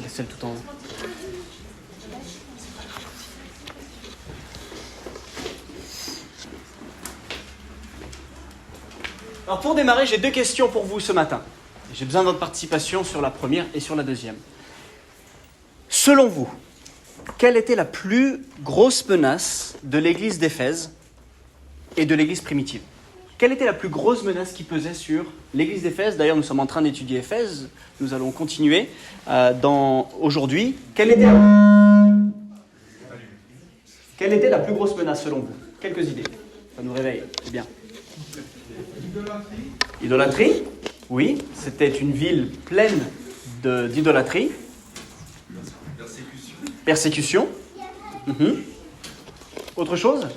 celle tout en haut. Alors pour démarrer, j'ai 2 questions pour vous ce matin. J'ai besoin de votre participation sur la première et sur la deuxième. Selon vous, quelle était la plus grosse menace de l'église d'Éphèse et de l'église primitive? Quelle était la plus grosse menace qui pesait sur l'église d'Éphèse? D'ailleurs, nous sommes en train d'étudier Éphèse. Nous allons continuer aujourd'hui. Quelle était la plus grosse menace selon vous? Quelques idées. Ça nous réveille, c'est bien. Idolâtrie? Oui, c'était une ville pleine d'idolâtrie. Persécution. Autre chose?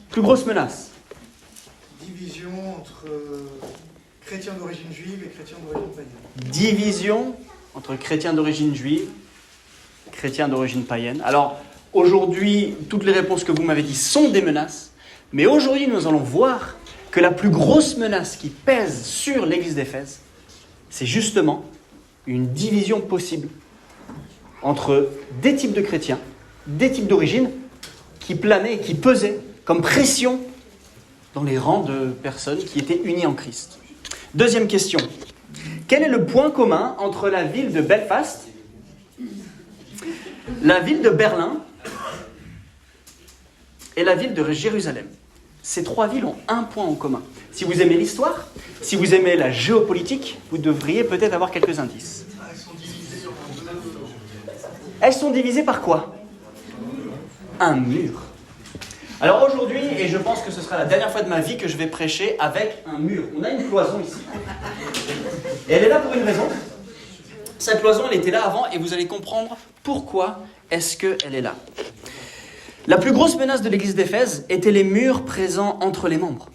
Plus grosse menace? Division entre chrétiens d'origine juive et chrétiens d'origine païenne. Division entre chrétiens d'origine juive, chrétiens d'origine païenne. Alors, aujourd'hui, toutes les réponses que vous m'avez dites sont des menaces, mais aujourd'hui, nous allons voir que la plus grosse menace qui pèse sur l'église d'Éphèse, c'est justement une division possible entre des types de chrétiens, des types d'origine qui planaient, qui pesaient comme pression dans les rangs de personnes qui étaient unies en Christ. Deuxième question. Quel est le point commun entre la ville de Belfast, la ville de Berlin et la ville de Jérusalem? Ces 3 villes ont un point en commun. Si vous aimez l'histoire, si vous aimez la géopolitique, vous devriez peut-être avoir quelques indices. Elles sont divisées par quoi? Un mur. Alors aujourd'hui, et je pense que ce sera la dernière fois de ma vie que je vais prêcher avec un mur. On a une cloison ici. Et elle est là pour une raison. Cette cloison, elle était là avant et vous allez comprendre pourquoi est-ce qu'elle est là. La plus grosse menace de l'église d'Éphèse était les murs présents entre les membres.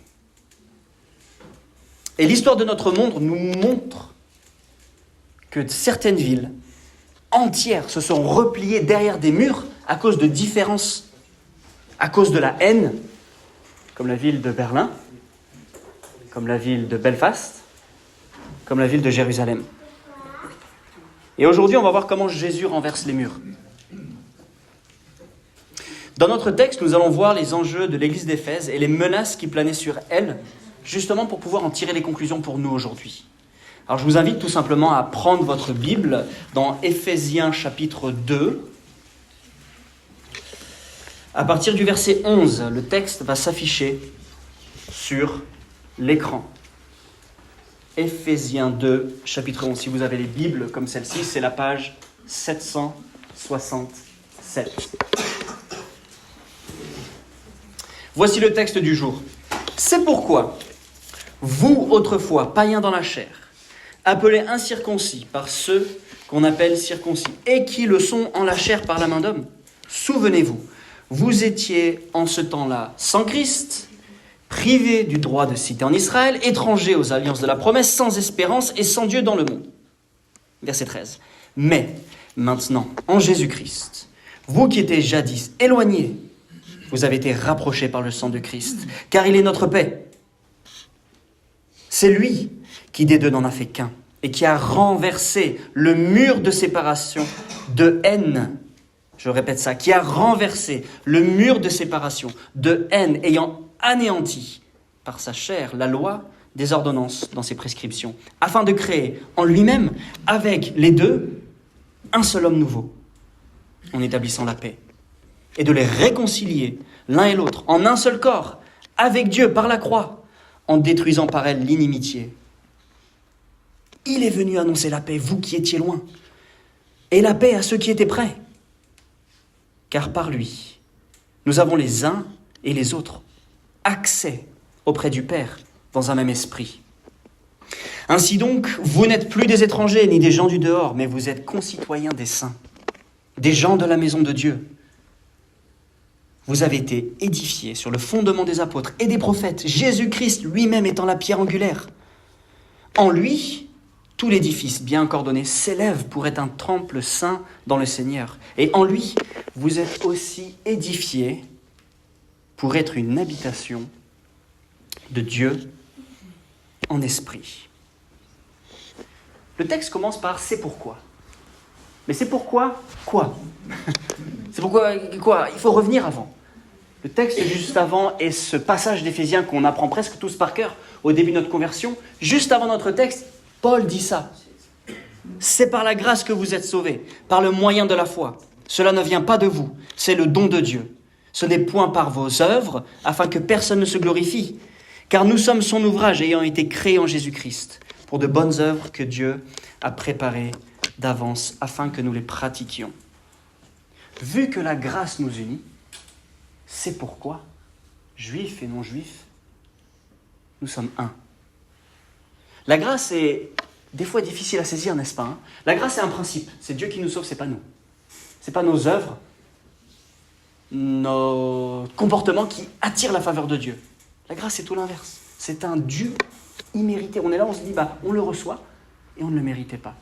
Et l'histoire de notre monde nous montre que certaines villes entières se sont repliées derrière des murs à cause de différences, à cause de la haine, comme la ville de Berlin, comme la ville de Belfast, comme la ville de Jérusalem. Et aujourd'hui, on va voir comment Jésus renverse les murs. Dans notre texte, nous allons voir les enjeux de l'église d'Éphèse et les menaces qui planaient sur elle, justement pour pouvoir en tirer les conclusions pour nous aujourd'hui. Alors je vous invite tout simplement à prendre votre Bible dans Éphésiens chapitre 2. À partir du verset 11, le texte va s'afficher sur l'écran. Éphésiens 2, chapitre 11. Si vous avez les Bibles comme celle-ci, c'est la page 767. Voici le texte du jour. C'est pourquoi, vous autrefois, païens dans la chair, appelés incirconcis par ceux qu'on appelle circoncis, et qui le sont en la chair par la main d'homme, souvenez-vous, vous étiez en ce temps-là sans Christ, privés du droit de cité en Israël, étrangers aux alliances de la promesse, sans espérance et sans Dieu dans le monde. Verset 13. Mais maintenant, en Jésus-Christ, vous qui étiez jadis éloignés, vous avez été rapprochés par le sang de Christ, car il est notre paix. C'est lui qui des deux n'en a fait qu'un, et qui a renversé le mur de séparation de haine. Je répète ça, qui a renversé le mur de séparation de haine, ayant anéanti par sa chair la loi des ordonnances dans ses prescriptions, afin de créer en lui-même, avec les deux, un seul homme nouveau, en établissant la paix, et de les réconcilier l'un et l'autre en un seul corps, avec Dieu par la croix, en détruisant par elle l'inimitié. Il est venu annoncer la paix, vous qui étiez loin, et la paix à ceux qui étaient près. Car par lui, nous avons les uns et les autres accès auprès du Père dans un même esprit. Ainsi donc, vous n'êtes plus des étrangers ni des gens du dehors, mais vous êtes concitoyens des saints, des gens de la maison de Dieu. Vous avez été édifiés sur le fondement des apôtres et des prophètes, Jésus-Christ lui-même étant la pierre angulaire. En lui, tout l'édifice bien coordonné s'élève pour être un temple saint dans le Seigneur. Et en lui, vous êtes aussi édifiés pour être une habitation de Dieu en esprit. Le texte commence par « c'est pourquoi ». Mais c'est pourquoi quoi? C'est pourquoi quoi? Il faut revenir avant. Le texte juste avant est ce passage d'Éphésiens qu'on apprend presque tous par cœur au début de notre conversion. Juste avant notre texte, Paul dit ça. C'est par la grâce que vous êtes sauvés, par le moyen de la foi. Cela ne vient pas de vous, c'est le don de Dieu. Ce n'est point par vos œuvres, afin que personne ne se glorifie. Car nous sommes son ouvrage ayant été créés en Jésus-Christ, pour de bonnes œuvres que Dieu a préparées d'avance, afin que nous les pratiquions. Vu que la grâce nous unit, c'est pourquoi, juifs et non-juifs, nous sommes un. La grâce est des fois difficile à saisir, n'est-ce pas? La grâce est un principe. C'est Dieu qui nous sauve, c'est pas nous. C'est pas nos œuvres, nos comportements qui attirent la faveur de Dieu. La grâce, c'est tout l'inverse. C'est un dû immérité. On est là, on se dit, on le reçoit et on ne le méritait pas.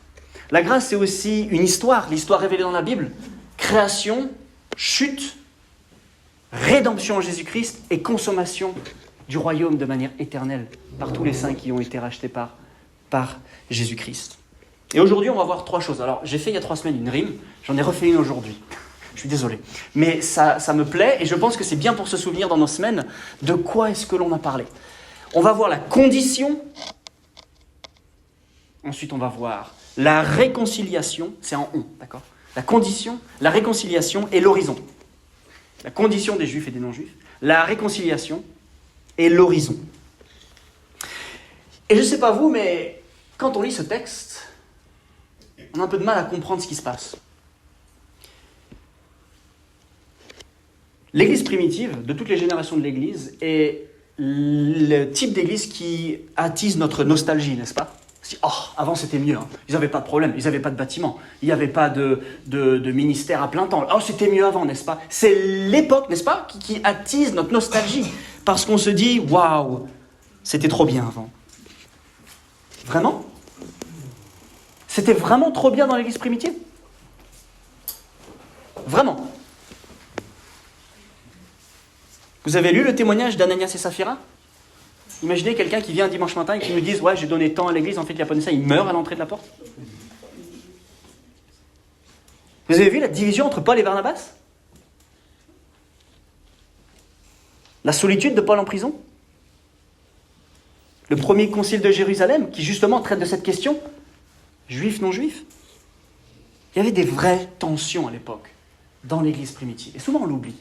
La grâce, c'est aussi une histoire, l'histoire révélée dans la Bible. Création, chute, rédemption en Jésus-Christ et consommation du royaume de manière éternelle par tous les saints qui ont été rachetés par Jésus-Christ. Et aujourd'hui, on va voir 3 choses. Alors, j'ai fait il y a 3 semaines une rime, j'en ai refait une aujourd'hui. Je suis désolé. Mais ça me plaît et je pense que c'est bien pour se souvenir dans nos semaines de quoi est-ce que l'on a parlé. On va voir la condition, ensuite on va voir la réconciliation, c'est en on, d'accord? La condition, la réconciliation et l'horizon. La condition des juifs et des non-juifs, la réconciliation et l'horizon. Et je ne sais pas vous, mais quand on lit ce texte, on a un peu de mal à comprendre ce qui se passe. L'Église primitive, de toutes les générations de l'Église, est le type d'Église qui attise notre nostalgie, n'est-ce pas? Avant c'était mieux, ils n'avaient pas de problème, ils n'avaient pas de bâtiment, il n'y avait pas de ministère à plein temps. C'était mieux avant, n'est-ce pas? C'est l'époque, n'est-ce pas, qui attise notre nostalgie, parce qu'on se dit, waouh, c'était trop bien avant. Vraiment? C'était vraiment trop bien dans l'Église primitive? Vraiment? Vous avez lu le témoignage d'Ananias et Saphira? Imaginez quelqu'un qui vient un dimanche matin et qui nous dise « Ouais, j'ai donné tant à l'église, en fait, il n'a pas donné ça, il meurt à l'entrée de la porte. » Vous avez vu la division entre Paul et Barnabas? La solitude de Paul en prison? Le premier concile de Jérusalem, qui justement traite de cette question, juif, non-juif? Il y avait des vraies tensions à l'époque, dans l'église primitive. Et souvent on l'oublie.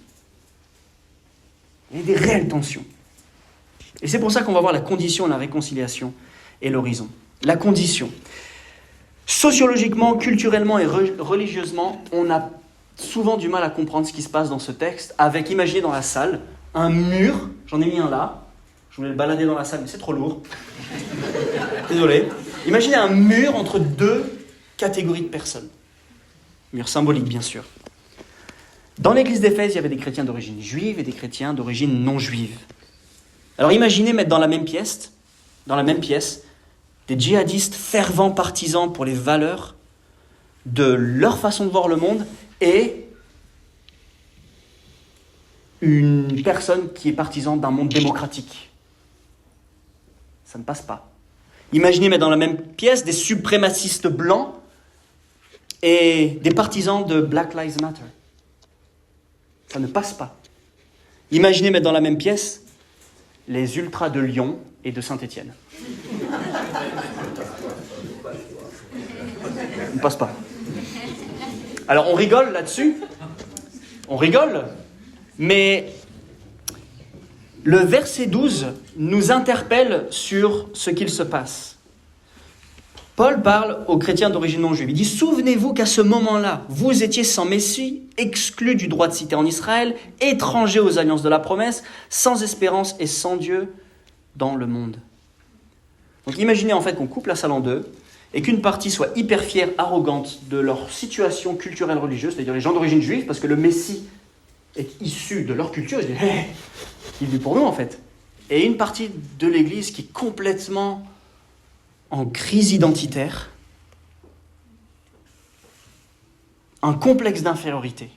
Il y avait des réelles tensions. Et c'est pour ça qu'on va voir la condition, la réconciliation et l'horizon. La condition. Sociologiquement, culturellement et religieusement, on a souvent du mal à comprendre ce qui se passe dans ce texte, avec, imaginez dans la salle, un mur, j'en ai mis un là, je voulais le balader dans la salle, mais c'est trop lourd. Désolé. Imaginez un mur entre 2 catégories de personnes. Mur symbolique, bien sûr. Dans l'église d'Éphèse, il y avait des chrétiens d'origine juive et des chrétiens d'origine non juive. Alors imaginez mettre dans la même pièce, des djihadistes fervents partisans pour les valeurs de leur façon de voir le monde et une personne qui est partisan d'un monde démocratique. Ça ne passe pas. Imaginez mettre dans la même pièce des suprémacistes blancs et des partisans de Black Lives Matter. Ça ne passe pas. Imaginez mettre dans la même pièce les ultras de Lyon et de Saint-Étienne. Ça ne passe pas. Alors on rigole là-dessus. On rigole. Mais le verset 12 nous interpelle sur ce qu'il se passe. Paul parle aux chrétiens d'origine non juive. Il dit « Souvenez-vous qu'à ce moment-là, vous étiez sans Messie, exclus du droit de cité en Israël, étrangers aux alliances de la promesse, sans espérance et sans Dieu dans le monde. » Donc imaginez en fait qu'on coupe la salle en 2 et qu'une partie soit hyper fière, arrogante de leur situation culturelle religieuse, c'est-à-dire les gens d'origine juive, parce que le Messie est issu de leur culture, ils disent hey, il est venu pour nous en fait. Et une partie de l'Église qui est complètement en crise identitaire, un complexe d'infériorité.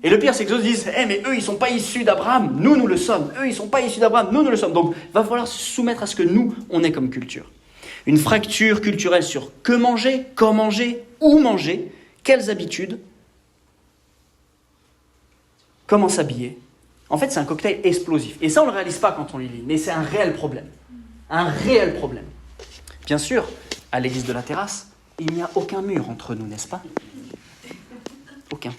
Et le pire, c'est que les autres disent mais eux, ils ne sont pas issus d'Abraham, nous le sommes. Eux, ils ne sont pas issus d'Abraham, nous le sommes. Donc, il va falloir se soumettre à ce que nous, on est comme culture. Une fracture culturelle sur que manger, quand manger, où manger, quelles habitudes, comment s'habiller. En fait, c'est un cocktail explosif. Et ça, on ne le réalise pas quand on les lit, mais c'est un réel problème. Un réel problème. Bien sûr, à l'église de la Terrasse, il n'y a aucun mur entre nous, n'est-ce pas? Aucun.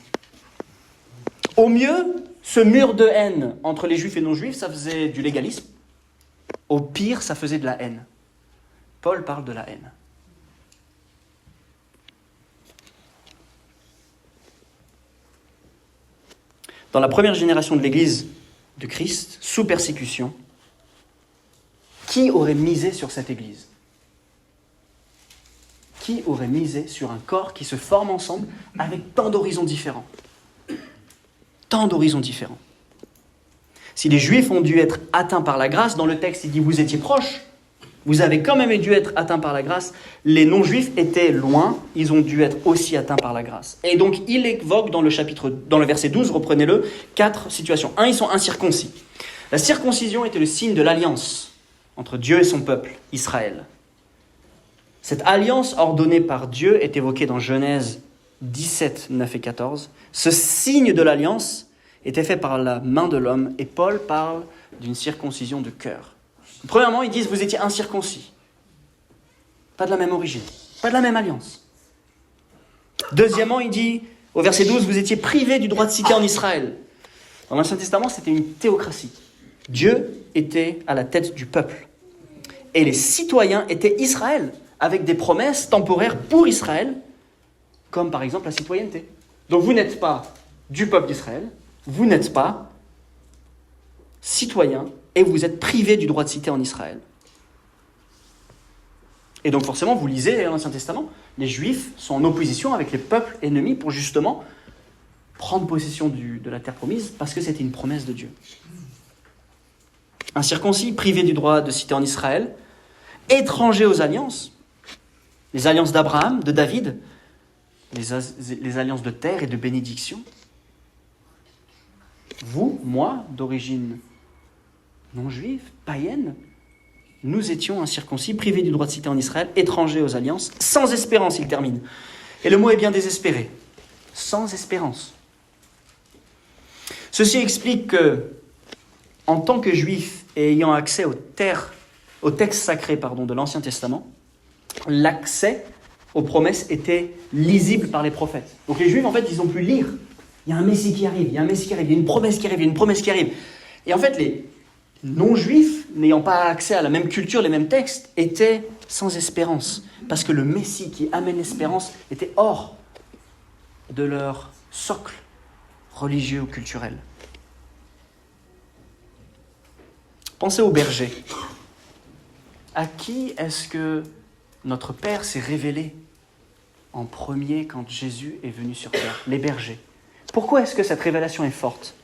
Au mieux, ce mur de haine entre les juifs et non-juifs, ça faisait du légalisme. Au pire, ça faisait de la haine. Paul parle de la haine. Dans la première génération de l'Église de Christ, sous persécution, qui aurait misé sur cette Église? Qui aurait misé sur un corps qui se forme ensemble avec tant d'horizons différents? Tant d'horizons différents. Si les Juifs ont dû être atteints par la grâce, dans le texte il dit « vous étiez proches », vous avez quand même dû être atteints par la grâce. Les non-juifs étaient loin, ils ont dû être aussi atteints par la grâce. Et donc, il évoque dans le verset 12, reprenez-le, 4 situations. 1, ils sont incirconcis. La circoncision était le signe de l'alliance entre Dieu et son peuple, Israël. Cette alliance ordonnée par Dieu est évoquée dans Genèse 17, 9 et 14. Ce signe de l'alliance était fait par la main de l'homme, et Paul parle d'une circoncision de cœur. Premièrement, ils disent « vous étiez incirconcis ». Pas de la même origine, pas de la même alliance. Deuxièmement, il dit, au verset 12, « vous étiez privés du droit de cité en Israël ». Dans l'Ancien Testament, c'était une théocratie. Dieu était à la tête du peuple. Et les citoyens étaient Israël, avec des promesses temporaires pour Israël, comme par exemple la citoyenneté. Donc vous n'êtes pas du peuple d'Israël, vous n'êtes pas citoyen, et vous êtes privé du droit de cité en Israël. Et donc forcément, vous lisez l'Ancien Testament, les Juifs sont en opposition avec les peuples ennemis pour justement prendre possession de la terre promise, parce que c'était une promesse de Dieu. Incirconcis, privé du droit de cité en Israël, étranger aux alliances, les alliances d'Abraham, de David, les alliances de terre et de bénédiction. Vous, moi, d'origine non-juive, païenne, nous étions incirconcis, privés du droit de cité en Israël, étrangers aux alliances, sans espérance, il termine. Et le mot est bien désespéré. Sans espérance. Ceci explique que, en tant que juif et ayant accès au texte sacré de l'Ancien Testament, l'accès aux promesses était lisible par les prophètes. Donc les juifs, en fait, ils ont pu lire. Il y a un Messie qui arrive, il y a un Messie qui arrive, il y a une promesse qui arrive, il y a une promesse qui arrive. Et en fait, les non-juifs, n'ayant pas accès à la même culture, les mêmes textes, étaient sans espérance. Parce que le Messie qui amène l'espérance était hors de leur socle religieux ou culturel. Pensez aux bergers. À qui est-ce que notre Père s'est révélé en premier quand Jésus est venu sur terre? Les bergers. Pourquoi est-ce que cette révélation est forte?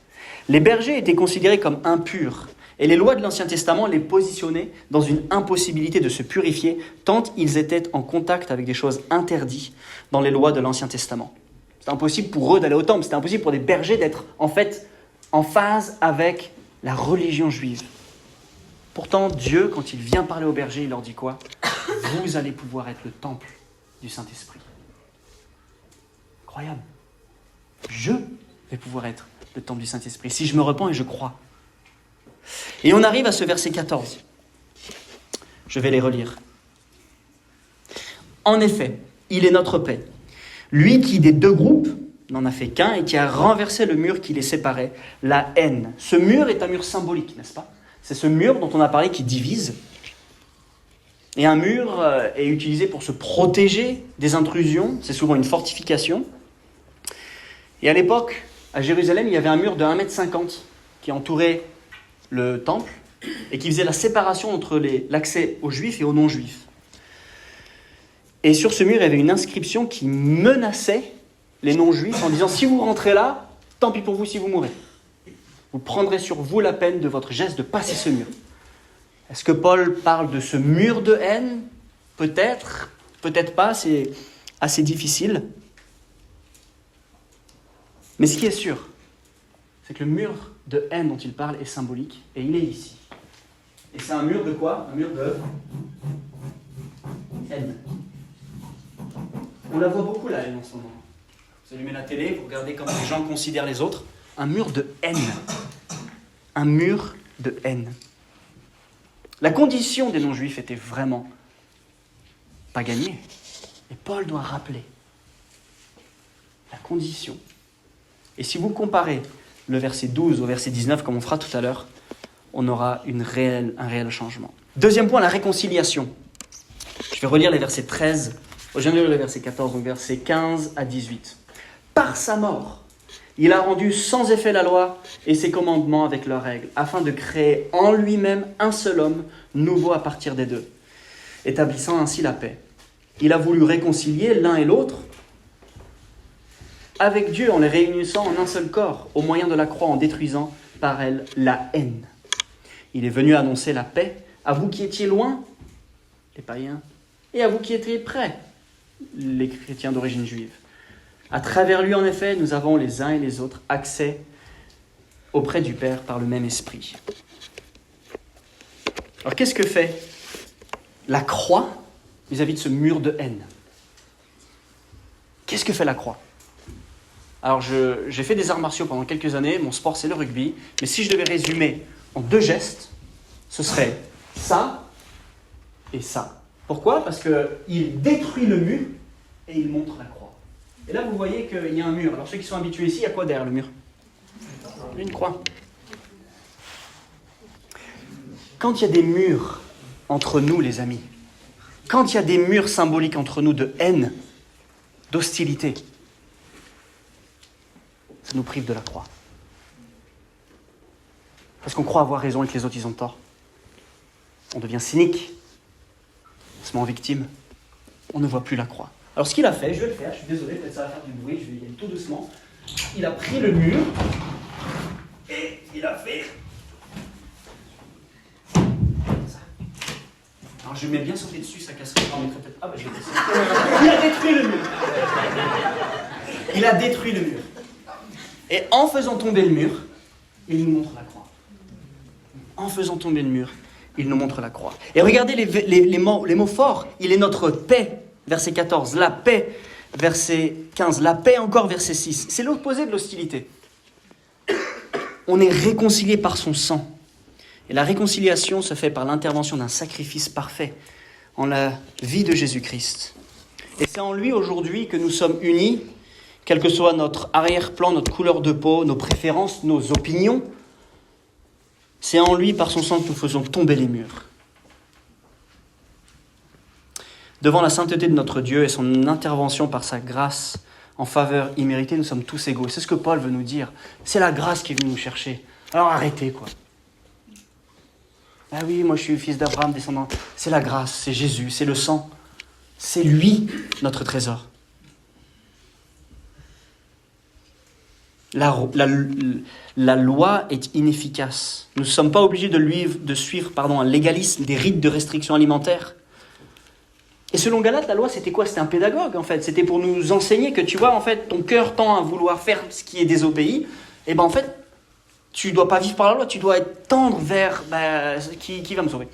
Les bergers étaient considérés comme impurs, et les lois de l'Ancien Testament les positionnaient dans une impossibilité de se purifier tant ils étaient en contact avec des choses interdites dans les lois de l'Ancien Testament. C'était impossible pour eux d'aller au temple, c'était impossible pour des bergers d'être en fait en phase avec la religion juive. Pourtant, Dieu, quand il vient parler aux bergers, il leur dit quoi? Vous allez pouvoir être le temple du Saint-Esprit. Incroyable. Je vais pouvoir être le temple du Saint-Esprit, si je me repens et je crois. Et on arrive à ce verset 14. Je vais les relire. En effet, il est notre paix. Lui qui, des deux groupes, n'en a fait qu'un et qui a renversé le mur qui les séparait, la haine. Ce mur est un mur symbolique, n'est-ce pas? C'est ce mur dont on a parlé qui divise. Et un mur est utilisé pour se protéger des intrusions. C'est souvent une fortification. Et à l'époque, à Jérusalem, il y avait un mur de 1,50 m qui entourait le temple et qui faisait la séparation entre l'accès aux juifs et aux non-juifs. Et sur ce mur, il y avait une inscription qui menaçait les non-juifs en disant « Si vous rentrez là, tant pis pour vous si vous mourrez. Vous prendrez sur vous la peine de votre geste de passer ce mur. » Est-ce que Paul parle de ce mur de haine? Peut-être, peut-être pas, c'est assez difficile. Mais ce qui est sûr, c'est que le mur de haine dont il parle est symbolique, et il est ici. Et c'est un mur de quoi? Un mur de haine. On la voit beaucoup la haine en ce moment. Vous allumez la télé, vous regardez comment les gens considèrent les autres. Un mur de haine. Un mur de haine. La condition des non-juifs était vraiment pas gagnée. Et Paul doit rappeler la condition. Et si vous comparez le verset 12 au verset 19, comme on fera tout à l'heure, on aura un réel changement. Deuxième point, la réconciliation. Je vais relire les versets 13, je viens de lire les versets 14, donc versets 15 à 18. Par sa mort, il a rendu sans effet la loi et ses commandements avec leurs règles, afin de créer en lui-même un seul homme, nouveau à partir des deux, établissant ainsi la paix. Il a voulu réconcilier l'un et l'autre avec Dieu en les réunissant en un seul corps, au moyen de la croix, en détruisant par elle la haine. Il est venu annoncer la paix à vous qui étiez loin, les païens, et à vous qui étiez près, les chrétiens d'origine juive. À travers lui, en effet, nous avons les uns et les autres accès auprès du Père par le même esprit. Alors qu'est-ce que fait la croix vis-à-vis de ce mur de haine? Qu'est-ce que fait la croix? Alors j'ai fait des arts martiaux pendant quelques années, mon sport c'est le rugby, mais si je devais résumer en 2 gestes, ce serait ça et ça. Pourquoi? Parce qu'il détruit le mur et il montre la croix. Et là vous voyez qu'il y a un mur. Alors ceux qui sont habitués ici, il y a quoi derrière le mur? Une croix. Quand il y a des murs entre nous les amis, quand il y a des murs symboliques entre nous de haine, d'hostilité, ça nous prive de la croix. Parce qu'on croit avoir raison et que les autres, ils ont tort. On devient cynique. On se met en victime. On ne voit plus la croix. Alors ce qu'il a fait, je vais le faire, je suis désolé, peut-être ça va faire du bruit, je vais y aller tout doucement. Il a pris le mur et il a fait ça. Alors je vais bien sauter dessus, ça casserait. On mettrait peut-être... Ah bah je vais descendre. Il a détruit le mur. Il a détruit le mur. Et en faisant tomber le mur, il nous montre la croix. En faisant tomber le mur, il nous montre la croix. Et regardez les mots forts. Il est notre paix, verset 14. La paix, verset 15. La paix encore, verset 6. C'est l'opposé de l'hostilité. On est réconcilié par son sang. Et la réconciliation se fait par l'intervention d'un sacrifice parfait en la vie de Jésus-Christ. Et c'est en lui aujourd'hui que nous sommes unis, quel que soit notre arrière-plan, notre couleur de peau, nos préférences, nos opinions. C'est en lui, par son sang, que nous faisons tomber les murs. Devant la sainteté de notre Dieu et son intervention par sa grâce en faveur imméritée, nous sommes tous égaux. C'est ce que Paul veut nous dire. C'est la grâce qui est venue nous chercher. Alors arrêtez, quoi. Ah oui, moi je suis fils d'Abraham, descendant. C'est la grâce, c'est Jésus, c'est le sang. C'est lui, notre trésor. La loi est inefficace. Nous ne sommes pas obligés de suivre un légalisme, des rites de restriction alimentaire. Et selon Galate, la loi, c'était quoi? C'était un pédagogue, en fait. C'était pour nous enseigner que, tu vois, en fait, ton cœur tend à vouloir faire ce qui est désobéi. Et en fait, tu ne dois pas vivre par la loi, tu dois être tendre vers qui va me sauver.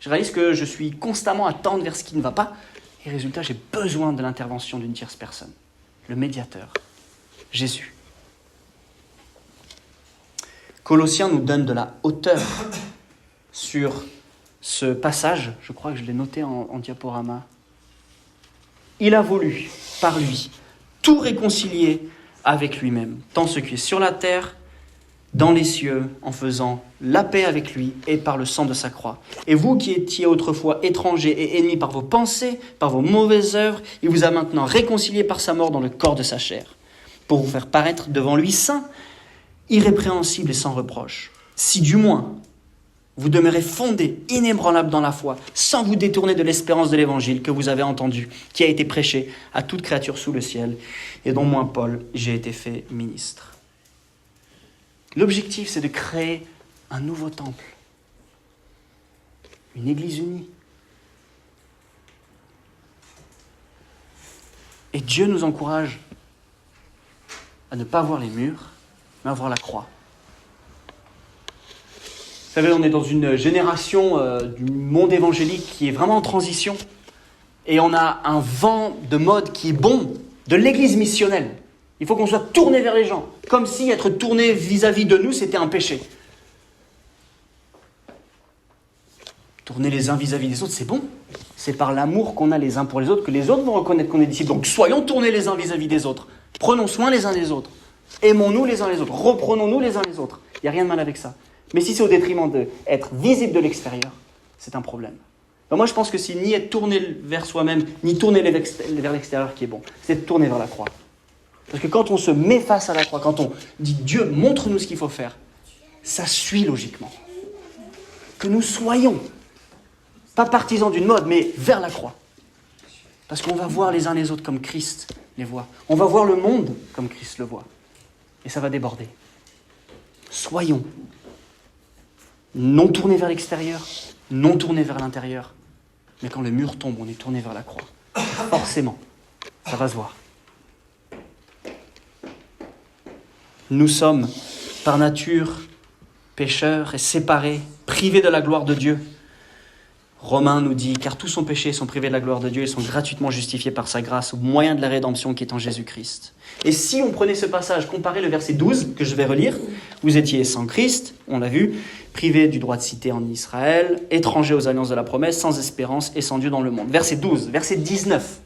Je réalise que je suis constamment à tendre vers ce qui ne va pas. Et résultat, j'ai besoin de l'intervention d'une tierce personne. Le médiateur, Jésus. Colossiens nous donne de la hauteur sur ce passage. Je crois que je l'ai noté en diaporama. Il a voulu, par lui, tout réconcilier avec lui-même, tant ce qui est sur la terre, dans les cieux, en faisant la paix avec lui et par le sang de sa croix. Et vous qui étiez autrefois étrangers et ennemis par vos pensées, par vos mauvaises œuvres, il vous a maintenant réconciliés par sa mort dans le corps de sa chair, pour vous faire paraître devant lui saint, irrépréhensible et sans reproche. Si du moins vous demeurez fondés, inébranlables dans la foi, sans vous détourner de l'espérance de l'évangile que vous avez entendu, qui a été prêché à toute créature sous le ciel, et dont moi, Paul, j'ai été fait ministre. L'objectif, c'est de créer un nouveau temple, une église unie. Et Dieu nous encourage à ne pas voir les murs, mais à voir la croix. Vous savez, on est dans une génération du monde évangélique qui est vraiment en transition. Et on a un vent de mode qui est bon, de l'église missionnelle. Il faut qu'on soit tourné vers les gens, comme si être tourné vis-à-vis de nous, c'était un péché. Tourner les uns vis-à-vis des autres, c'est bon. C'est par l'amour qu'on a les uns pour les autres que les autres vont reconnaître qu'on est disciples. Donc soyons tournés les uns vis-à-vis des autres. Prenons soin les uns des autres. Aimons-nous les uns les autres. Reprenons-nous les uns les autres. Il n'y a rien de mal avec ça. Mais si c'est au détriment d'être visible de l'extérieur, c'est un problème. Donc moi je pense que c'est ni être tourné vers soi-même, ni tourner vers l'extérieur qui est bon. C'est de tourner vers la croix. Parce que quand on se met face à la croix, quand on dit Dieu, montre-nous ce qu'il faut faire, ça suit logiquement. Que nous soyons, pas partisans d'une mode, mais vers la croix. Parce qu'on va voir les uns les autres comme Christ les voit. On va voir le monde comme Christ le voit. Et ça va déborder. Soyons non tournés vers l'extérieur, non tournés vers l'intérieur. Mais quand le mur tombe, on est tourné vers la croix. Forcément, ça va se voir. Nous sommes, par nature, pécheurs et séparés, privés de la gloire de Dieu. Romains nous dit, car tous sont péchés, sont privés de la gloire de Dieu et sont gratuitement justifiés par sa grâce au moyen de la rédemption qui est en Jésus-Christ. Et si on prenait ce passage, comparé le verset 12, que je vais relire, vous étiez sans Christ, on l'a vu, privés du droit de cité en Israël, étrangers aux alliances de la promesse, sans espérance et sans Dieu dans le monde. Verset 12, verset 19.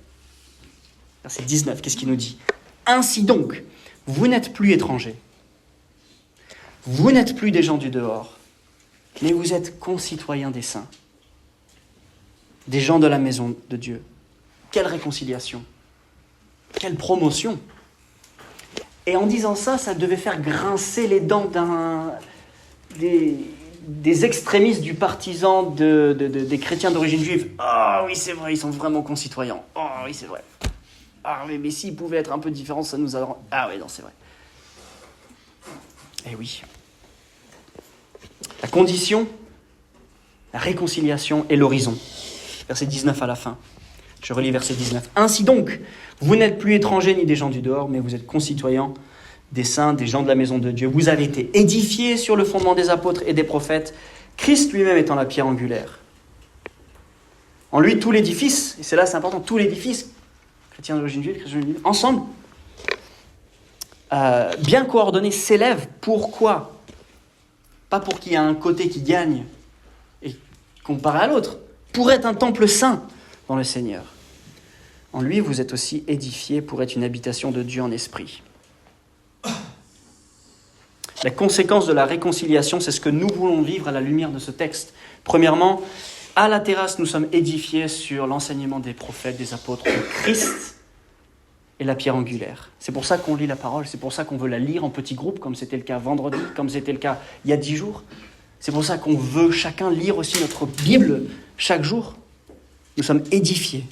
Verset 19, qu'est-ce qu'il nous dit ? Ainsi donc, vous n'êtes plus étrangers. Vous n'êtes plus des gens du dehors, mais vous êtes concitoyens des saints. Des gens de la maison de Dieu. Quelle réconciliation. Quelle promotion. Et en disant ça, ça devait faire grincer les dents des extrémistes du partisan des chrétiens d'origine juive. Ah oui, c'est vrai, ils sont vraiment concitoyens. Ah oui, c'est vrai. Ah mais s'ils pouvaient être un peu différents, ça nous a... Ah oui, non, c'est vrai. Eh oui. La condition, la réconciliation et l'horizon. Verset 19 à la fin. Je relis verset 19. Ainsi donc, vous n'êtes plus étrangers ni des gens du dehors, mais vous êtes concitoyens des saints, des gens de la maison de Dieu. Vous avez été édifiés sur le fondement des apôtres et des prophètes, Christ lui-même étant la pierre angulaire. En lui, tout l'édifice, et c'est là c'est important, tout l'édifice, chrétiens d'origine juive, chrétiens d'origine juive, ensemble, bien coordonné, s'élève. Pourquoi ? Pas pour qu'il y ait un côté qui gagne et comparé à l'autre, pour être un temple saint dans le Seigneur. En lui, vous êtes aussi édifiés pour être une habitation de Dieu en esprit. La conséquence de la réconciliation, c'est ce que nous voulons vivre à la lumière de ce texte. Premièrement, à la terrasse, nous sommes édifiés sur l'enseignement des prophètes, des apôtres, de Christ et la pierre angulaire. C'est pour ça qu'on lit la parole, c'est pour ça qu'on veut la lire en petits groupes, comme c'était le cas vendredi, comme c'était le cas il y a 10 jours. C'est pour ça qu'on veut chacun lire aussi notre Bible chaque jour. Nous sommes édifiés.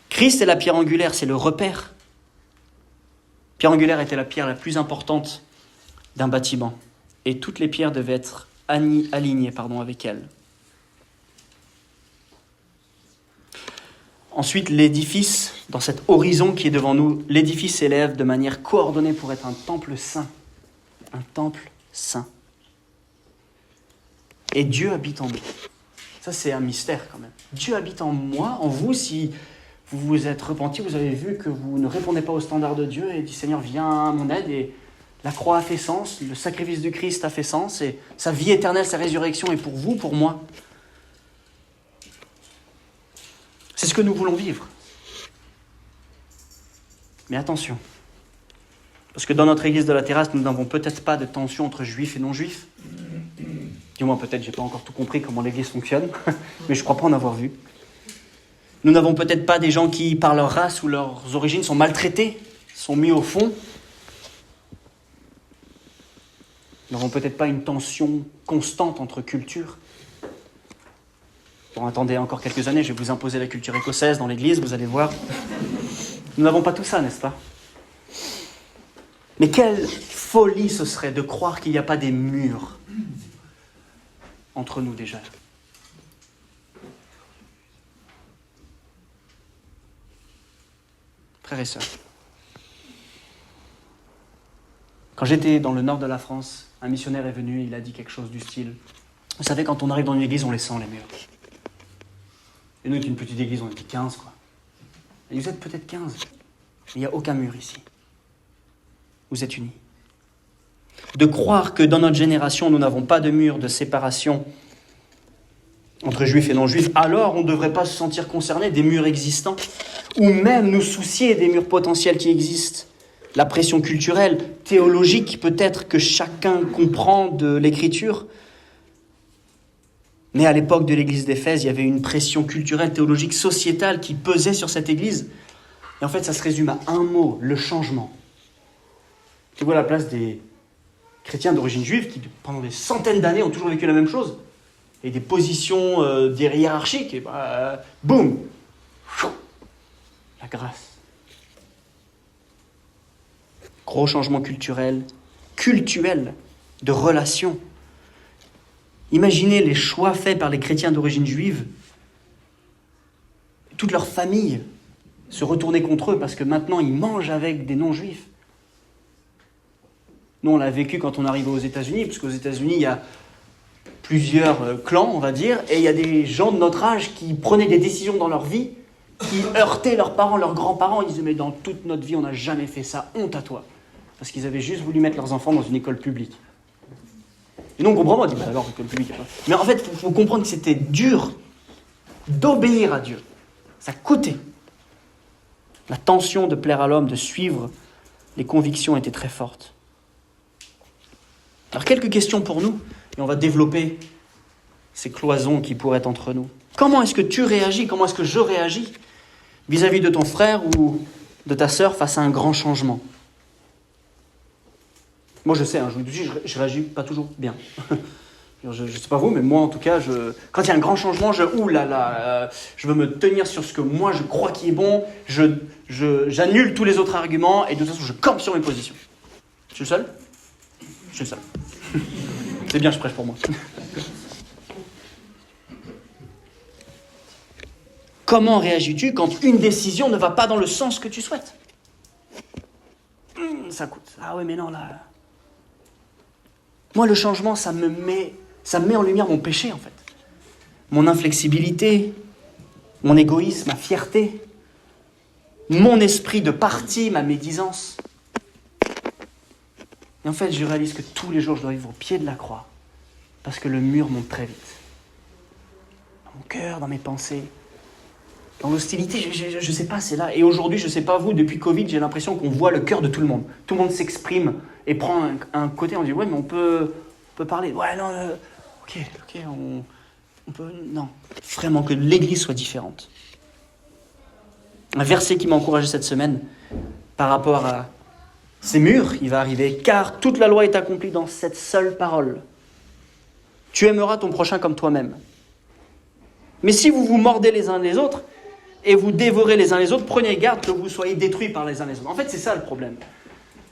Christ est la pierre angulaire, c'est le repère. Pierre angulaire était la pierre la plus importante d'un bâtiment. Et toutes les pierres devaient être alignées avec elle. Ensuite, l'édifice, dans cet horizon qui est devant nous, l'édifice s'élève de manière coordonnée pour être un temple saint. Un temple saint. Et Dieu habite en nous. Ça, c'est un mystère quand même. Dieu habite en moi, en vous, si vous vous êtes repenti, vous avez vu que vous ne répondez pas aux standards de Dieu et dit Seigneur, viens à mon aide. Et la croix a fait sens, le sacrifice du Christ a fait sens, et sa vie éternelle, sa résurrection est pour vous, pour moi. C'est ce que nous voulons vivre. Mais attention, parce que dans notre église de la terrasse, nous n'avons peut-être pas de tension entre juifs et non-juifs. Du moins, peut-être, je n'ai pas encore tout compris comment l'église fonctionne, mais je ne crois pas en avoir vu. Nous n'avons peut-être pas des gens qui, par leur race ou leurs origines, sont maltraités, sont mis au fond. Nous n'avons peut-être pas une tension constante entre cultures. Bon, attendez encore quelques années, je vais vous imposer la culture écossaise dans l'église, vous allez voir. Nous n'avons pas tout ça, n'est-ce pas ? Mais quelle folie ce serait de croire qu'il n'y a pas des murs entre nous déjà. Frères et sœurs, quand j'étais dans le nord de la France, un missionnaire est venu et il a dit quelque chose du style « Vous savez, quand on arrive dans une église, on les sent, les murs. » Et nous, une petite église, on était 15, quoi. Et vous êtes peut-être 15, mais il n'y a aucun mur ici. vous êtes unis. De croire que dans notre génération, nous n'avons pas de mur de séparation entre juifs et non-juifs, alors on ne devrait pas se sentir concerné des murs existants, ou même nous soucier des murs potentiels qui existent. La pression culturelle, théologique peut-être que chacun comprend de l'Écriture. Mais à l'époque de l'église d'Éphèse, il y avait une pression culturelle, théologique, sociétale qui pesait sur cette église. Et en fait, ça se résume à un mot, le changement. Tu vois la place des chrétiens d'origine juive qui, pendant des centaines d'années, ont toujours vécu la même chose. Et des positions hiérarchiques, et boum, la grâce. Gros changement culturel, cultuel, de relations. Imaginez les choix faits par les chrétiens d'origine juive. Toute leur famille se retournait contre eux parce que maintenant ils mangent avec des non-juifs. Nous, on l'a vécu quand on arrivait aux États-Unis, parce qu'aux États-Unis, il y a plusieurs clans, on va dire, et il y a des gens de notre âge qui prenaient des décisions dans leur vie, qui heurtaient leurs parents, leurs grands-parents. Ils disaient, mais dans toute notre vie, on n'a jamais fait ça, honte à toi. Parce qu'ils avaient juste voulu mettre leurs enfants dans une école publique. Et nous, on comprend, on dit, bah alors, école publique. Mais en fait, il faut comprendre que c'était dur d'obéir à Dieu. Ça coûtait. La tension de plaire à l'homme, de suivre les convictions était très forte. Alors, quelques questions pour nous, et on va développer ces cloisons qui pourraient être entre nous. Comment est-ce que tu réagis, comment est-ce que je réagis vis-à-vis de ton frère ou de ta sœur face à un grand changement ? Moi, je sais, je vous dis, je réagis pas toujours bien. Je sais pas vous, mais moi, en tout cas, quand il y a un grand changement, je veux me tenir sur ce que moi, je crois qui est bon, j'annule tous les autres arguments, et de toute façon, je campe sur mes positions. Je suis le seul ? Je suis le seul. C'est bien, je prêche pour moi. Comment réagis-tu quand une décision ne va pas dans le sens que tu souhaites ? Ça coûte. Ah oui, mais non, là... Moi, le changement, ça me met en lumière mon péché, en fait. Mon inflexibilité, mon égoïsme, ma fierté, mon esprit de parti, ma médisance. Et en fait, je réalise que tous les jours, je dois vivre au pied de la croix, parce que le mur monte très vite. Dans mon cœur, dans mes pensées, dans l'hostilité, je ne sais pas, c'est là. Et aujourd'hui, je ne sais pas vous, depuis Covid, j'ai l'impression qu'on voit le cœur de tout le monde. Tout le monde s'exprime et prend un côté, on dit, ouais, mais on peut parler. Ouais, non, ok, on peut... Non, vraiment que l'Église soit différente. Un verset qui m'a encouragé cette semaine par rapport à ces murs, il va arriver, car toute la loi est accomplie dans cette seule parole. Tu aimeras ton prochain comme toi-même. Mais si vous vous mordez les uns les autres et vous dévorez les uns les autres, prenez garde que vous soyez détruits par les uns les autres. En fait, c'est ça le problème.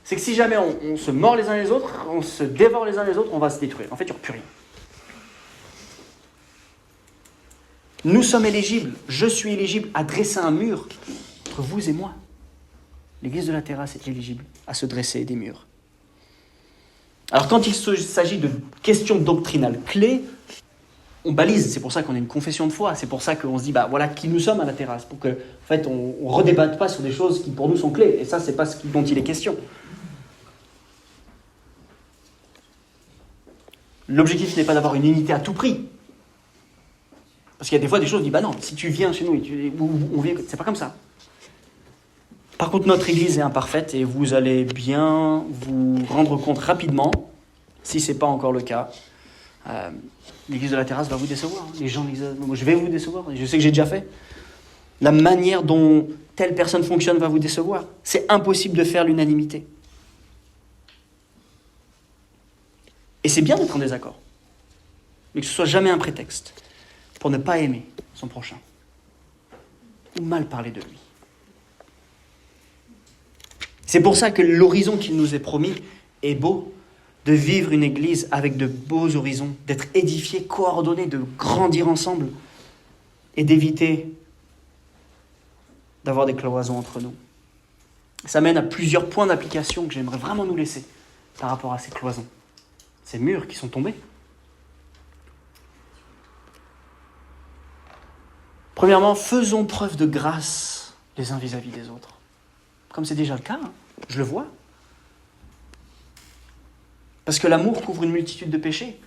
C'est que si jamais on se mord les uns les autres, on se dévore les uns les autres, on va se détruire. En fait, il n'y aura plus rien. Nous sommes éligibles, je suis éligible à dresser un mur entre vous et moi. L'Église de la Terrasse est éligible à se dresser des murs. Alors quand il s'agit de questions doctrinales clés, on balise, c'est pour ça qu'on a une confession de foi, c'est pour ça qu'on se dit, voilà qui nous sommes à la terrasse, pour que, en fait, on ne redébatte pas sur des choses qui pour nous sont clés, et ça, c'est pas ce dont il est question. L'objectif n'est pas d'avoir une unité à tout prix, parce qu'il y a des fois des choses, on dit, non, si tu viens chez nous, on vient, c'est pas comme ça. Par contre, notre Église est imparfaite, et vous allez bien vous rendre compte rapidement, si ce n'est pas encore le cas, l'Église de la Terrasse va vous décevoir. Les gens de l'Église, moi, je vais vous décevoir. Je sais que j'ai déjà fait. La manière dont telle personne fonctionne va vous décevoir. C'est impossible de faire l'unanimité. Et c'est bien d'être en désaccord. Mais que ce soit jamais un prétexte pour ne pas aimer son prochain. Ou mal parler de lui. C'est pour ça que l'horizon qu'il nous est promis est beau. De vivre une église avec de beaux horizons, d'être édifiés, coordonnés, de grandir ensemble et d'éviter d'avoir des cloisons entre nous. Ça mène à plusieurs points d'application que j'aimerais vraiment nous laisser par rapport à ces cloisons, ces murs qui sont tombés. Premièrement, faisons preuve de grâce les uns vis-à-vis des autres. Comme c'est déjà le cas, je le vois. Parce que l'amour couvre une multitude de péchés.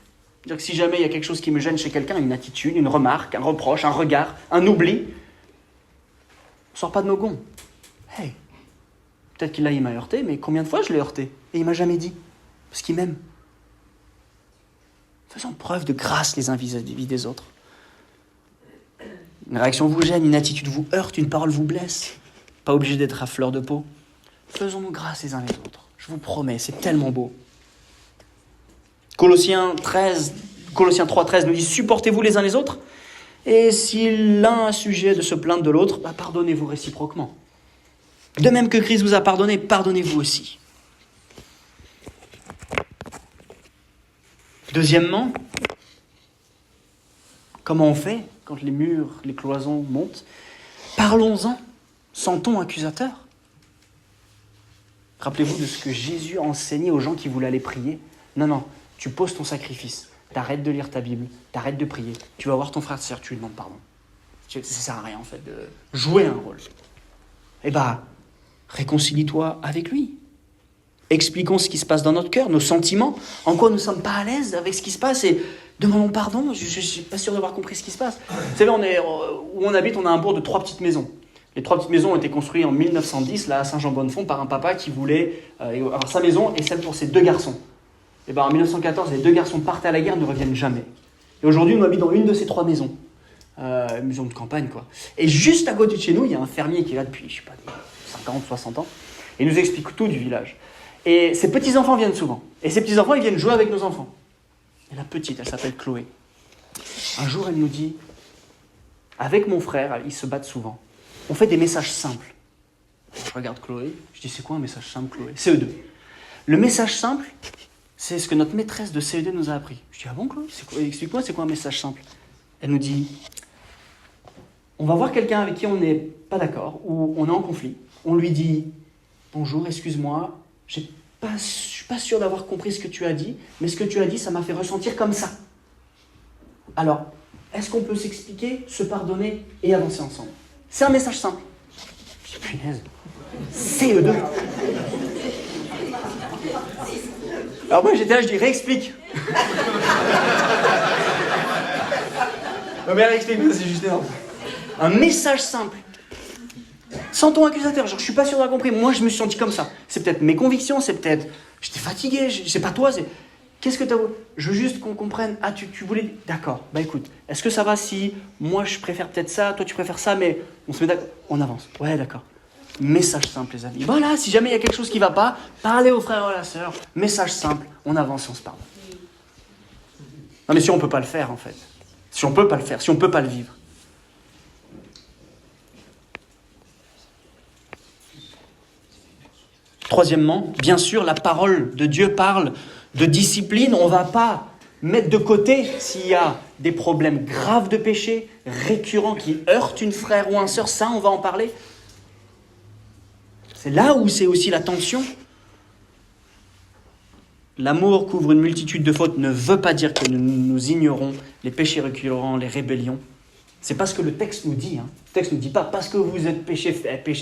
C'est-à-dire que si jamais il y a quelque chose qui me gêne chez quelqu'un, une attitude, une remarque, un reproche, un regard, un oubli, on ne sort pas de nos gonds. Hey, peut-être qu'il il m'a heurté, mais combien de fois je l'ai heurté? Et il ne m'a jamais dit. Parce qu'il m'aime. Faisons preuve de grâce les uns vis-à-vis des autres. Une réaction vous gêne, une attitude vous heurte, une parole vous blesse. Pas obligé d'être à fleur de peau. Faisons-nous grâce les uns les autres. Je vous promets, c'est tellement beau. Colossiens 3,13 nous dit « Supportez-vous les uns les autres, et si l'un a sujet de se plaindre de l'autre, pardonnez-vous réciproquement. De même que Christ vous a pardonné, pardonnez-vous aussi. » Deuxièmement, comment on fait quand les murs, les cloisons montent? Parlons-en, sans ton accusateur. Rappelez-vous de ce que Jésus a enseigné aux gens qui voulaient aller prier. Non, tu poses ton sacrifice, t'arrêtes de lire ta Bible, t'arrêtes de prier, tu vas voir ton frère, tu lui demandes pardon. Ça ne sert à rien en fait de jouer un rôle. Réconcilie-toi avec lui. Expliquons ce qui se passe dans notre cœur, nos sentiments, en quoi nous ne sommes pas à l'aise avec ce qui se passe et demandons pardon. Je ne suis pas sûr d'avoir compris ce qui se passe. Vous savez, où on habite, on a un bourg de 3 petites maisons. Les 3 petites maisons ont été construites en 1910, là, à Saint-Jean-Bonnefond, par un papa qui voulait avoir sa maison et celle pour ses 2 garçons. Et en 1914, les 2 garçons partent à la guerre, ne reviennent jamais. Et aujourd'hui, on habite dans une de ces 3 maisons. Une maison de campagne, quoi. Et juste à côté de chez nous, il y a un fermier qui est là depuis, 50, 60 ans. Et il nous explique tout du village. Et ses petits-enfants viennent souvent. Et ces petits-enfants, ils viennent jouer avec nos enfants. Et la petite, elle s'appelle Chloé. Un jour, elle nous dit, avec mon frère, ils se battent souvent, on fait des messages simples. Je regarde Chloé, je dis, c'est quoi un message simple, Chloé? CE2. Le message simple, c'est ce que notre maîtresse de CE2 nous a appris. Je dis, ah bon, Chloé, explique-moi, c'est quoi un message simple? Elle nous dit, on va voir quelqu'un avec qui on n'est pas d'accord, ou on est en conflit. On lui dit, bonjour, excuse-moi, je ne suis pas sûr d'avoir compris ce que tu as dit, mais ce que tu as dit, ça m'a fait ressentir comme ça. Alors, est-ce qu'on peut s'expliquer, se pardonner et avancer ensemble? C'est un message simple. Je dis, punaise, CE2. Alors moi, j'étais là, je dis, réexplique. Ma mère explique, mais c'est juste énorme. Un message simple. Sans ton accusateur, genre je suis pas sûr d'avoir compris. Moi, je me suis senti comme ça. C'est peut-être mes convictions, c'est peut-être... J'étais fatigué, c'est pas toi, c'est... Qu'est-ce que t'as... Je veux juste qu'on comprenne. Ah, tu voulais... D'accord, écoute, est-ce que ça va si moi, je préfère peut-être ça, toi, tu préfères ça, mais on se met d'accord, on avance. Ouais, d'accord. Message simple, les amis. Voilà, si jamais il y a quelque chose qui va pas, parlez aux frères et à la sœur. Message simple, on avance et on se parle. Non, mais si on peut pas le faire, en fait. Si on peut pas le faire, si on peut pas le vivre. Troisièmement, bien sûr, la parole de Dieu parle de discipline. On ne va pas mettre de côté s'il y a des problèmes graves de péché, récurrents, qui heurtent une frère ou une sœur. Ça, on va en parler. C'est là où c'est aussi la tension. L'amour couvre une multitude de fautes ne veut pas dire que nous ignorons les péchés récurrents, les rébellions. C'est pas ce que le texte nous dit. Le texte ne nous dit pas parce que vous êtes péché,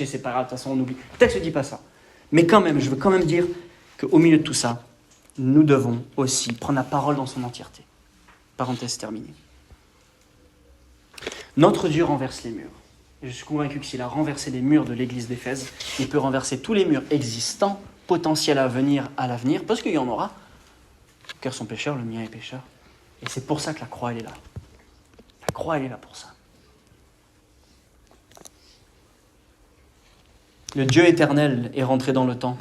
c'est pas grave, de toute façon on oublie. Le texte ne dit pas ça. Mais quand même, je veux quand même dire qu'au milieu de tout ça, nous devons aussi prendre la parole dans son entièreté. Parenthèse terminée. Notre Dieu renverse les murs. Et je suis convaincu que s'il a renversé les murs de l'église d'Éphèse, il peut renverser tous les murs existants, potentiels à venir, parce qu'il y en aura. Les cœurs sont pécheurs, le mien est pécheur. Et c'est pour ça que la croix, elle est là. La croix, elle est là pour ça. Le Dieu éternel est rentré dans le temps.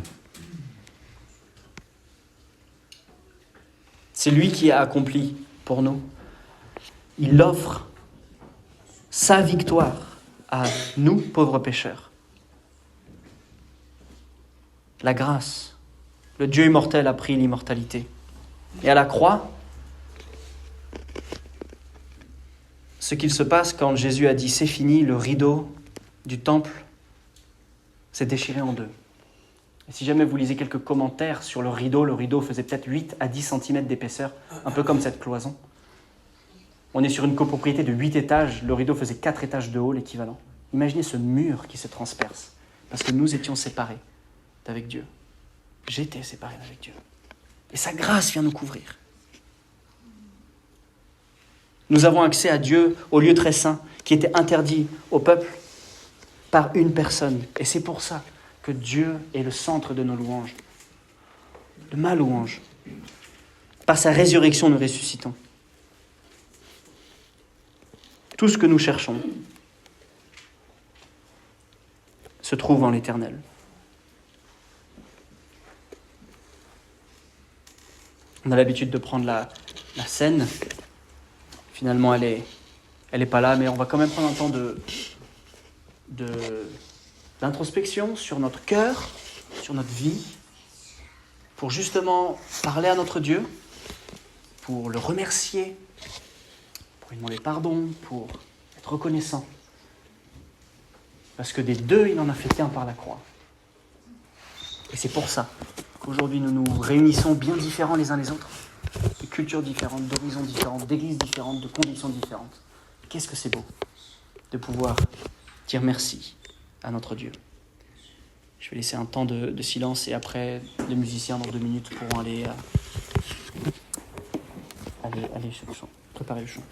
C'est lui qui a accompli pour nous. Il offre sa victoire à nous, pauvres pécheurs. La grâce. Le Dieu immortel a pris l'immortalité. Et à la croix, ce qu'il se passe quand Jésus a dit « c'est fini », le rideau du temple s'est déchiré en deux. Et si jamais vous lisez quelques commentaires sur le rideau faisait peut-être 8 à 10 cm d'épaisseur, un peu comme cette cloison. On est sur une copropriété de 8 étages, le rideau faisait 4 étages de haut, l'équivalent. Imaginez ce mur qui se transperce, parce que nous étions séparés d'avec Dieu. J'étais séparé d'avec Dieu. Et sa grâce vient nous couvrir. Nous avons accès à Dieu, au lieu très saint, qui était interdit au peuple par une personne. Et c'est pour ça que Dieu est le centre de nos louanges, de ma louange. Par sa résurrection, nous ressuscitons. Tout ce que nous cherchons se trouve en l'Éternel. On a l'habitude de prendre la scène. Finalement, elle est pas là, mais on va quand même prendre un temps d'introspection sur notre cœur, sur notre vie, pour justement parler à notre Dieu, pour le remercier, pour lui demander pardon, pour être reconnaissant. Parce que des deux, il n'en a fait qu'un par la croix. Et c'est pour ça qu'aujourd'hui, nous nous réunissons bien différents les uns les autres, de cultures différentes, d'horizons différents, d'églises différentes, de convictions différentes. Qu'est-ce que c'est beau de pouvoir dire merci à notre Dieu. Je vais laisser un temps de silence et après, les musiciens, dans 2 minutes, pourront aller sur le chant, préparer le chant.